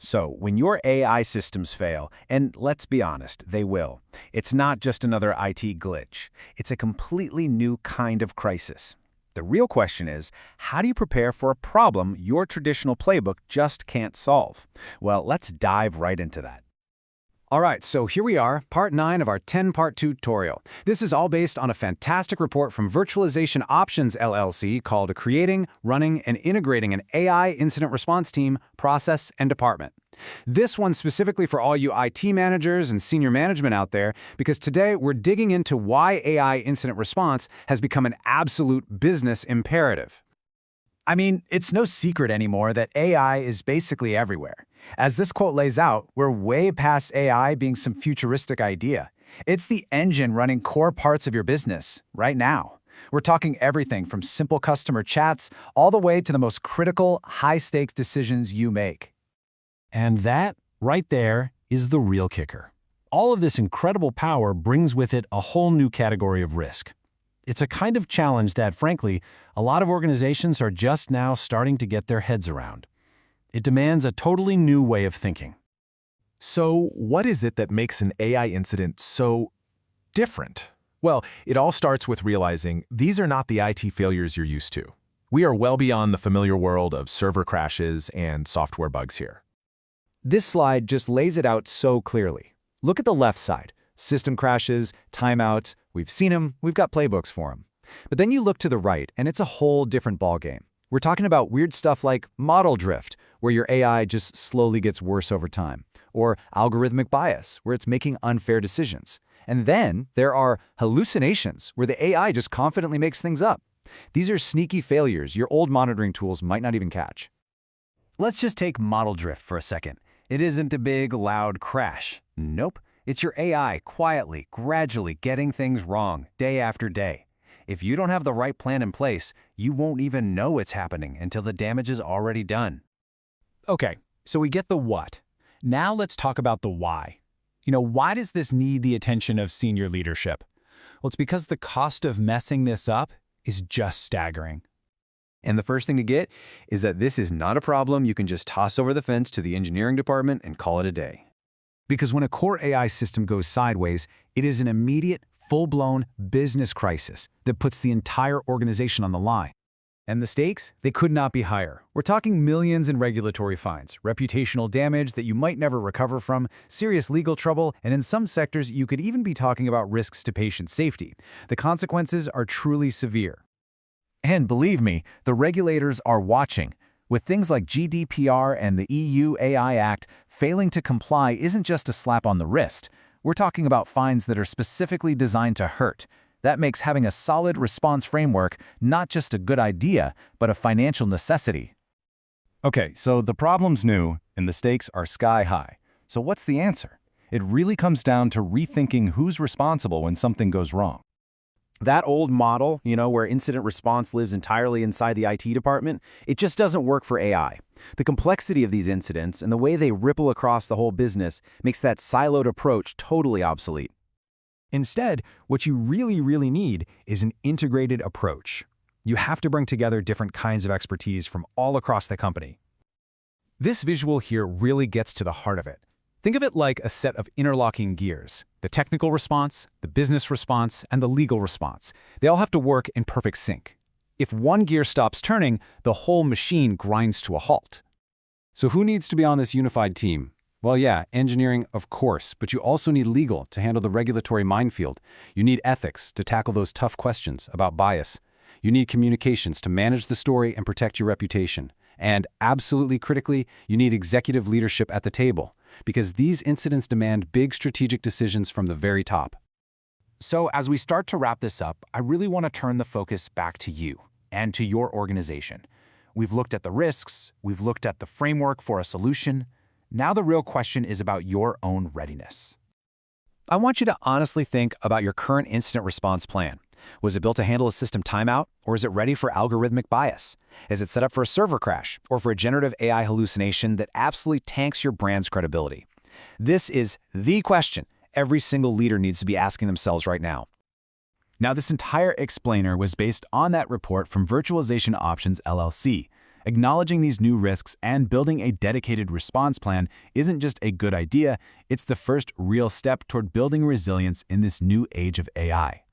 So, when your AI systems fail, and let's be honest, they will, it's not just another IT glitch. It's a completely new kind of crisis. The real question is, how do you prepare for a problem your traditional playbook just can't solve? Well, let's dive right into that. All right, so here we are, part 9 of our 10-part tutorial. This is all based on a fantastic report from Virtualization Options LLC called Creating, Running, and Integrating an AI Incident Response Team, Process, and Department. This one's specifically for all you IT managers and senior management out there, because today we're digging into why AI incident response has become an absolute business imperative. I mean, it's no secret anymore that AI is basically everywhere. As this quote lays out, we're way past AI being some futuristic idea. It's the engine running core parts of your business right now. We're talking everything from simple customer chats all the way to the most critical, high-stakes decisions you make. And that, right there, is the real kicker. All of this incredible power brings with it a whole new category of risk. It's a kind of challenge that, frankly, a lot of organizations are just now starting to get their heads around. It demands a totally new way of thinking. So, what is it that makes an AI incident so different? Well, it all starts with realizing these are not the IT failures you're used to. We are well beyond the familiar world of server crashes and software bugs here. This slide just lays it out so clearly. Look at the left side. System crashes, timeouts, we've seen them, we've got playbooks for them. But then you look to the right, and it's a whole different ballgame. We're talking about weird stuff like model drift, where your AI just slowly gets worse over time, or algorithmic bias, where it's making unfair decisions. And then there are hallucinations, where the AI just confidently makes things up. These are sneaky failures your old monitoring tools might not even catch. Let's just take model drift for a second. It isn't a big, loud crash. Nope. It's your AI quietly, gradually getting things wrong day after day. If you don't have the right plan in place, you won't even know it's happening until the damage is already done. Okay, so we get the what. Now let's talk about the why. Why does this need the attention of senior leadership? Well, it's because the cost of messing this up is just staggering. And the first thing to get is that this is not a problem you can just toss over the fence to the engineering department and call it a day. Because when a core AI system goes sideways, it is an immediate, full-blown business crisis that puts the entire organization on the line. And the stakes? They could not be higher. We're talking millions in regulatory fines, reputational damage that you might never recover from, serious legal trouble, and in some sectors you could even be talking about risks to patient safety. The consequences are truly severe. And believe me, the regulators are watching. With things like GDPR and the EU AI Act, failing to comply isn't just a slap on the wrist. We're talking about fines that are specifically designed to hurt. That makes having a solid response framework not just a good idea, but a financial necessity. Okay, so the problem's new, and the stakes are sky high. So what's the answer? It really comes down to rethinking who's responsible when something goes wrong. That old model, where incident response lives entirely inside the IT department, it just doesn't work for AI. The complexity of these incidents and the way they ripple across the whole business makes that siloed approach totally obsolete. Instead, what you really need is an integrated approach. You have to bring together different kinds of expertise from all across the company. This visual here really gets to the heart of it. Think of it like a set of interlocking gears. The technical response, the business response, and the legal response. They all have to work in perfect sync. If one gear stops turning, the whole machine grinds to a halt. So who needs to be on this unified team? Well, yeah, engineering, of course, but you also need legal to handle the regulatory minefield. You need ethics to tackle those tough questions about bias. You need communications to manage the story and protect your reputation. And absolutely critically, you need executive leadership at the table, because these incidents demand big strategic decisions from the very top. So as we start to wrap this up, I really want to turn the focus back to you and to your organization. We've looked at the risks, we've looked at the framework for a solution. Now the real question is about your own readiness. I want you to honestly think about your current incident response plan. Was it built to handle a system timeout, or is it ready for algorithmic bias? Is it set up for a server crash, or for a generative AI hallucination that absolutely tanks your brand's credibility? This is the question every single leader needs to be asking themselves right now. Now, this entire explainer was based on that report from Virtualization Options LLC. Acknowledging these new risks and building a dedicated response plan isn't just a good idea, it's the first real step toward building resilience in this new age of AI.